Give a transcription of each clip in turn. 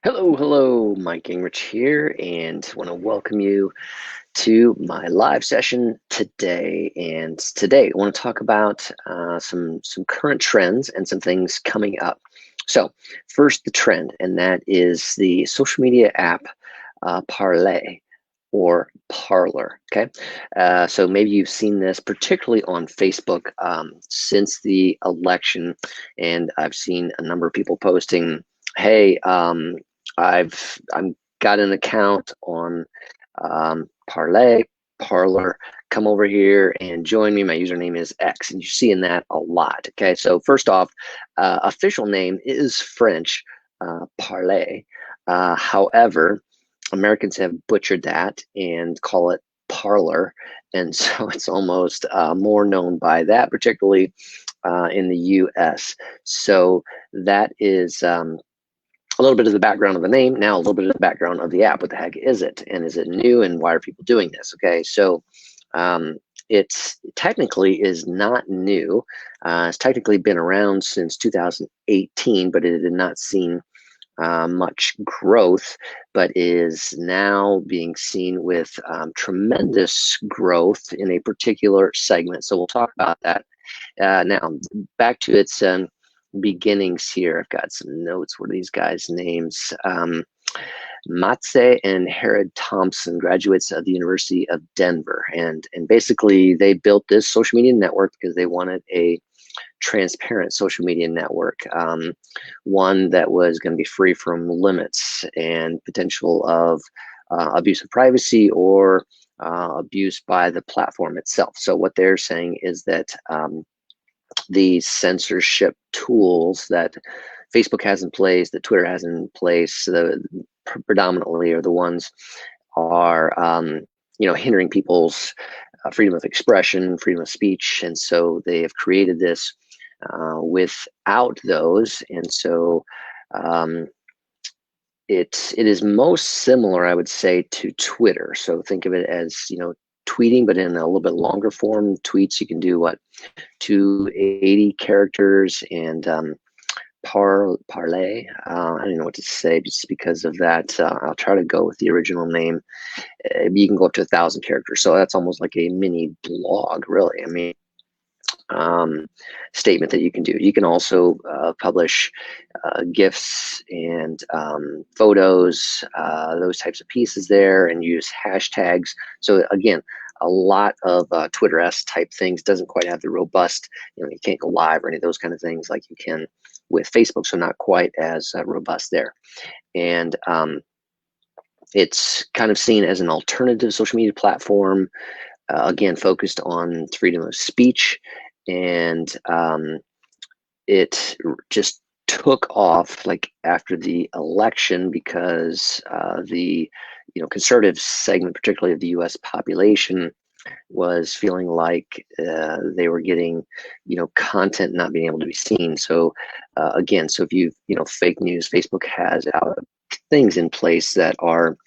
Hello, Mike Gingerich here, and want to welcome you to my live session today. And today, I want to talk about some current trends and some things coming up. So, first, the trend, and that is the social media app Parler or Parler. Okay, so maybe you've seen this, particularly on Facebook, since the election, and I've seen a number of people posting, "Hey, I'm got an account on Parler. Come over here and join me. My username is X," and you're seeing that a lot. Okay, so first off, official name is French, Parler. However, Americans have butchered that and call it Parler, and so it's almost more known by that, particularly in the U.S. So that is a little bit of the background of the name. Now a little bit of the background of the app. What the heck is it? And is it new? And why are people doing this? Okay, so it's technically is not new. It's technically been around since 2018, but it had not seen much growth, but is now being seen with tremendous growth in a particular segment. So we'll talk about that. Now, back to its beginnings here. I've got some notes. What are these guys' names? Matze and Herod Thompson, graduates of the University of Denver. And basically, they built this social media network because they wanted a transparent social media network, one that was going to be free from limits and potential of abuse of privacy or abuse by the platform itself. So what they're saying is that the censorship tools that Facebook has in place, that Twitter has in place, predominantly are the ones are hindering people's freedom of expression, freedom of speech, and so they have created this without those, and so it is most similar, I would say, to Twitter. So think of it as tweeting, but in a little bit longer form. Tweets you can do what, 280 characters, and Parler. I don't know what to say just because of that. I'll try to go with the original name. You can go up to 1,000 characters, so that's almost like a mini blog, really. I mean, statement that you can do. You can also publish GIFs and photos, those types of pieces there, and use hashtags. So again, a lot of Twitter-esque type things. Doesn't quite have the robust, you can't go live or any of those kind of things like you can with Facebook, so not quite as robust there. And it's kind of seen as an alternative social media platform, again, focused on freedom of speech, and it just took off like after the election because the conservative segment, particularly of the U.S. population, was feeling like they were getting content not being able to be seen. So again, so if you fake news, Facebook has things in place that are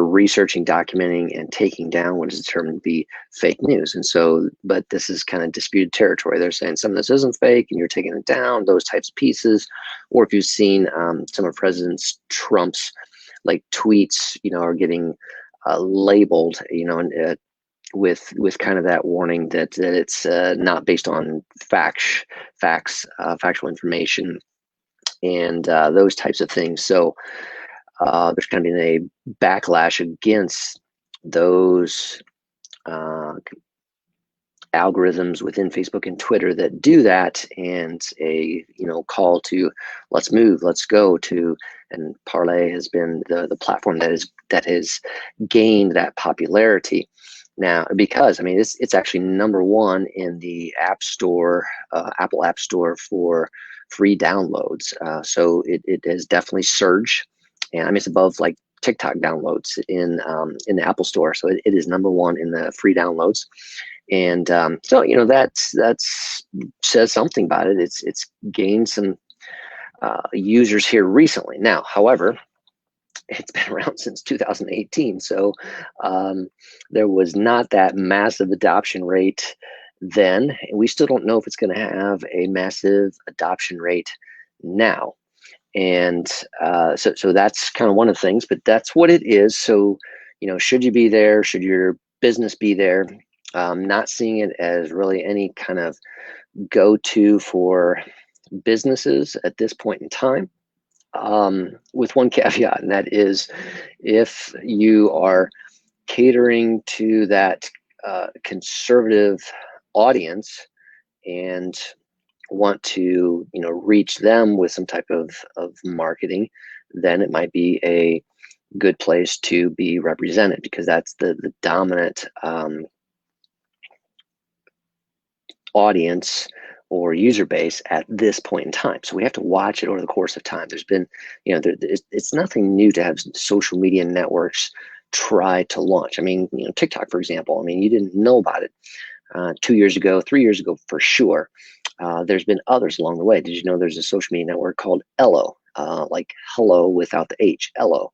researching, documenting, and taking down what is determined to be fake news. And so, but this is kind of disputed territory. They're saying some of this isn't fake and you're taking it down, those types of pieces. Or if you've seen some of President Trump's like tweets, are getting labeled, and, with kind of that warning that it's not based on facts, factual information, and those types of things. So there's kind of been a backlash against those algorithms within Facebook and Twitter that do that, and a call to let's move, let's go to, and Parler has been the platform that has gained that popularity now, because I mean it's actually #1 in the App Store, Apple App Store, for free downloads. So it has definitely surged. And I mean, it's above like TikTok downloads in the Apple Store, so it is #1 in the free downloads. And so that's says something about it. It's gained some users here recently. Now, however, it's been around since 2018, so there was not that massive adoption rate then, and we still don't know if it's going to have a massive adoption rate now. And so that's kind of one of the things, but that's what it is. So, should you be there? Should your business be there? Not seeing it as really any kind of go-to for businesses at this point in time, with one caveat, and that is if you are catering to that conservative audience and want to reach them with some type of marketing, then it might be a good place to be represented, because that's the dominant audience or user base at this point in time. So we have to watch it over the course of time. There's been, it's nothing new to have social media networks try to launch. I mean, TikTok, for example, I mean, you didn't know about it 2 years ago, 3 years ago, for sure. There's been others along the way. Did you know there's a social media network called Ello, like hello without the H, Ello?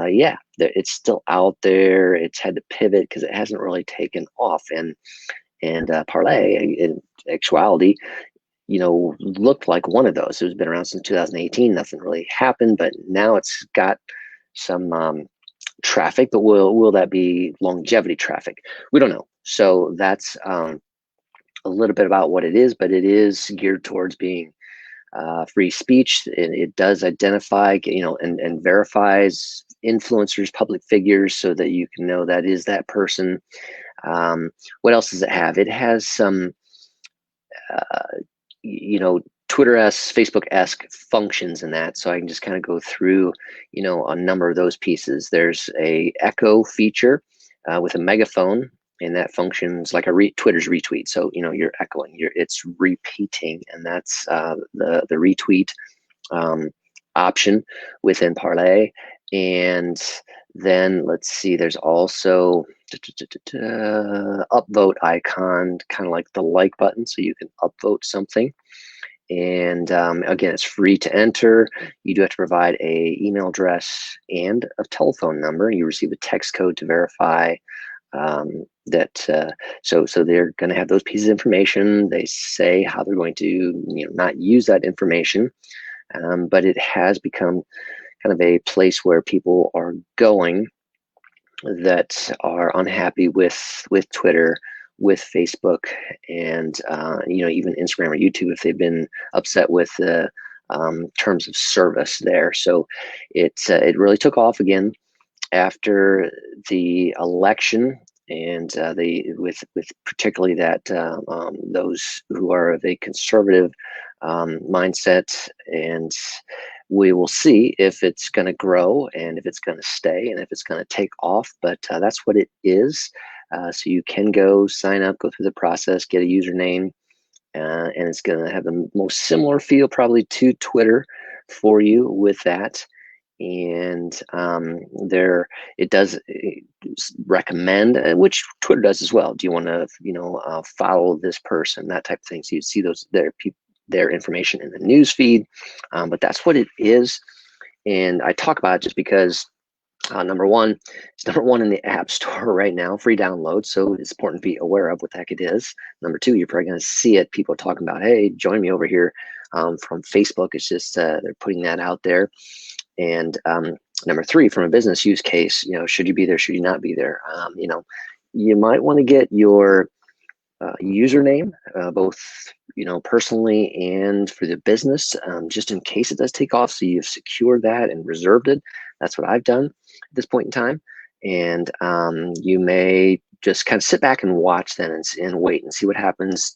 Yeah, it's still out there. It's had to pivot because it hasn't really taken off. And Parler, in actuality, looked like one of those. It's been around since 2018. Nothing really happened, but now it's got some traffic. But will that be longevity traffic? We don't know. So that's a little bit about what it is, but it is geared towards being free speech. And it does identify, and verifies influencers, public figures, so that you can know that is that person. What else does it have? It has some, Twitter-esque, Facebook-esque functions in that. So I can just kind of go through, a number of those pieces. There's a echo feature with a megaphone, and that functions like Twitter's retweet. So, you're echoing, it's repeating, and that's the retweet option within Parler. And then let's see, there's also upvote icon, kind of like the like button, so you can upvote something. And again, it's free to enter. You do have to provide a email address and a telephone number. You receive a text code to verify that. So they're going to have those pieces of information. They say how they're going to not use that information, but it has become kind of a place where people are going that are unhappy with Twitter, with Facebook, and even Instagram or YouTube, if they've been upset with the terms of service there. So it really took off again after the election, and with particularly that those who are of a conservative mindset. And we will see if it's going to grow, and if it's going to stay, and if it's going to take off. But that's what it is. So you can go sign up, go through the process, get a username, and it's going to have the most similar feel probably to Twitter for you with that. And it does recommend, which Twitter does as well. Do you want to follow this person, that type of thing? So you see their information in the news feed, but that's what it is. And I talk about it just because number one, it's number one in the App Store right now, free download. So it's important to be aware of what the heck it is. Number two, you're probably going to see it. People talking about, hey, join me over here from Facebook. It's just they're putting that out there. And number three, from a business use case, should you be there? Should you not be there? You might want to get your username, both personally and for the business, just in case it does take off. So you've secured that and reserved it. That's what I've done at this point in time. And you may just kind of sit back and watch then and wait and see what happens.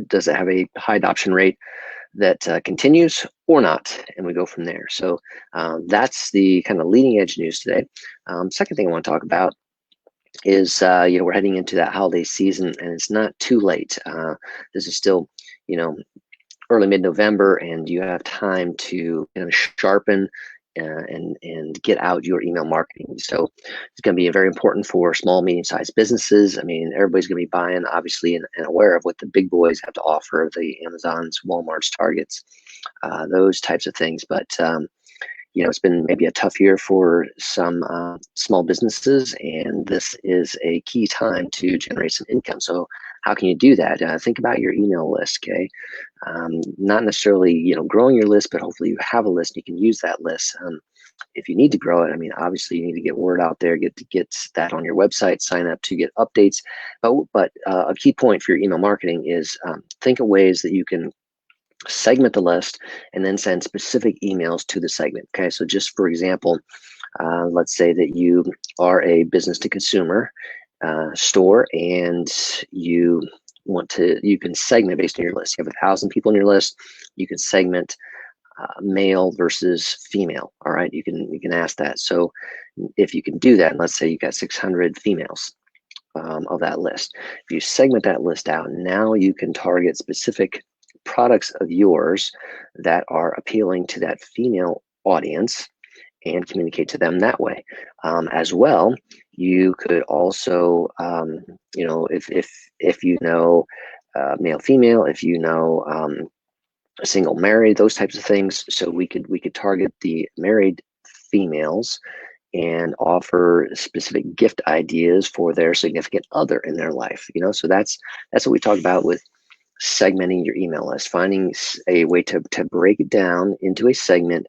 Does it have a high adoption rate that continues or not? And we go from there. So that's the kind of leading edge news today. Second thing I want to talk about is we're heading into that holiday season, and it's not too late. This is still early mid-November, and you have time to sharpen and get out your email marketing. So it's going to be very important for small, medium-sized businesses. I mean, everybody's going to be buying, obviously, and aware of what the big boys have to offer, the Amazons, Walmarts, Targets, those types of things. But it's been maybe a tough year for some small businesses, and this is a key time to generate some income. So how can you do that? Think about your email list, okay? Not necessarily, growing your list, but hopefully you have a list and you can use that list. If you need to grow it, I mean, obviously you need to get word out there, get that on your website, sign up to get updates. But a key point for your email marketing is think of ways that you can segment the list and then send specific emails to the segment. Okay, so just for example, let's say that you are a business to consumer store, and you can segment based on your list. You have 1,000 people on your list. You can segment male versus female. All right, you can ask that. So if you can do that, and let's say you got 600 females of that list, if you segment that list out, now you can target specific products of yours that are appealing to that female audience and communicate to them that way. As well, you could also, if you know male, female, if you know single, married, those types of things. So we could target the married females and offer specific gift ideas for their significant other in their life. So that's what we talk about with segmenting your email list, finding a way to break it down into a segment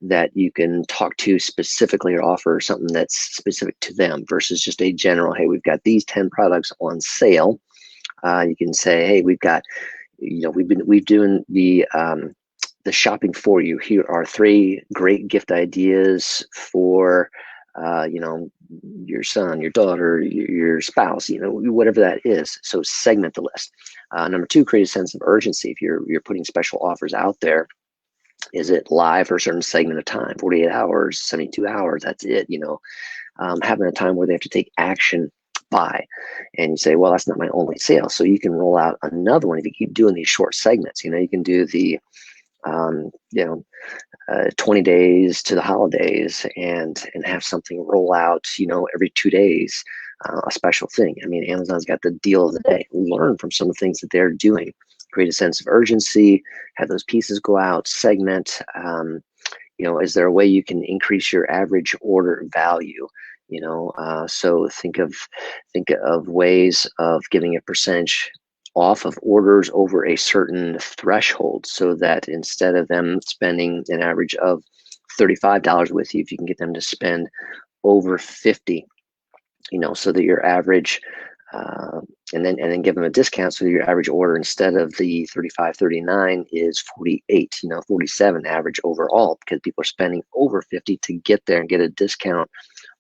that you can talk to specifically or offer something that's specific to them versus just a general, hey, we've got these 10 products on sale. You can say, hey, we've got, we've doing the shopping for you. Here are 3 great gift ideas for your son, your daughter, your spouse, whatever that is. So segment the list. Number 2, create a sense of urgency. If you're putting special offers out there, is it live for a certain segment of time, 48 hours, 72 hours, that's it, having a time where they have to take action by, and you say, well, that's not my only sale. So you can roll out another one if you keep doing these short segments. You can do the 20 days to the holidays and have something roll out, every 2 days, a special thing. I mean, Amazon's got the deal of the day. Learn from some of the things that they're doing. Create a sense of urgency, have those pieces go out, segment. Is there a way you can increase your average order value? So think of ways of giving a percentage off of orders over a certain threshold, so that instead of them spending an average of $35 with you, if you can get them to spend over 50, so that your average, and then give them a discount, so that your average order, instead of the 35.39, is 48, 47 average overall, because people are spending over 50 to get there and get a discount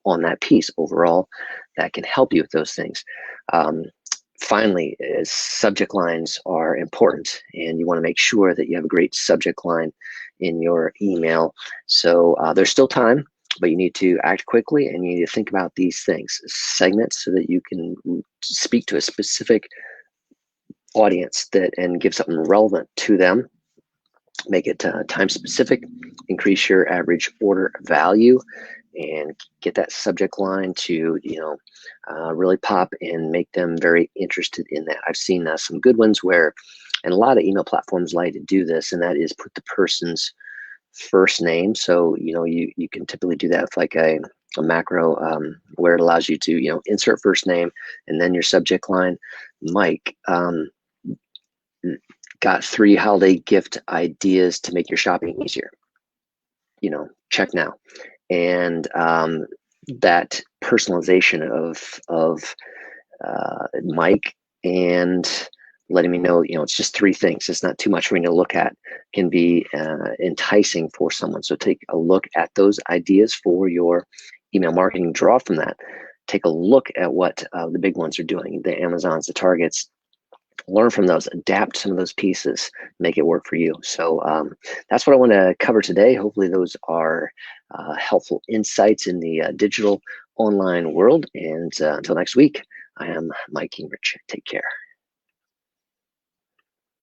on that piece overall. That can help you with those things. Finally, subject lines are important, and you want to make sure that you have a great subject line in your email. So there's still time, but you need to act quickly, and you need to think about these things. Segment so that you can speak to a specific audience and give something relevant to them. Make it time specific, increase your average order value, and get that subject line to really pop and make them very interested in that. I've seen some good ones where, and a lot of email platforms like to do this, and that is put the person's first name. So you can typically do that with like a macro where it allows you to insert first name and then your subject line. Mike got 3 holiday gift ideas to make your shopping easier. Check now. And that personalization of Mike, and letting me know, it's just 3 things. It's not too much for me to look at, can be enticing for someone. So take a look at those ideas for your email marketing, draw from that. Take a look at what the big ones are doing, the Amazons, the Targets. Learn from those, adapt some of those pieces, make it work for you. So that's what I want to cover today. Hopefully those are helpful insights in the digital online world. And until next week, I am Mike Gingerich. Take care.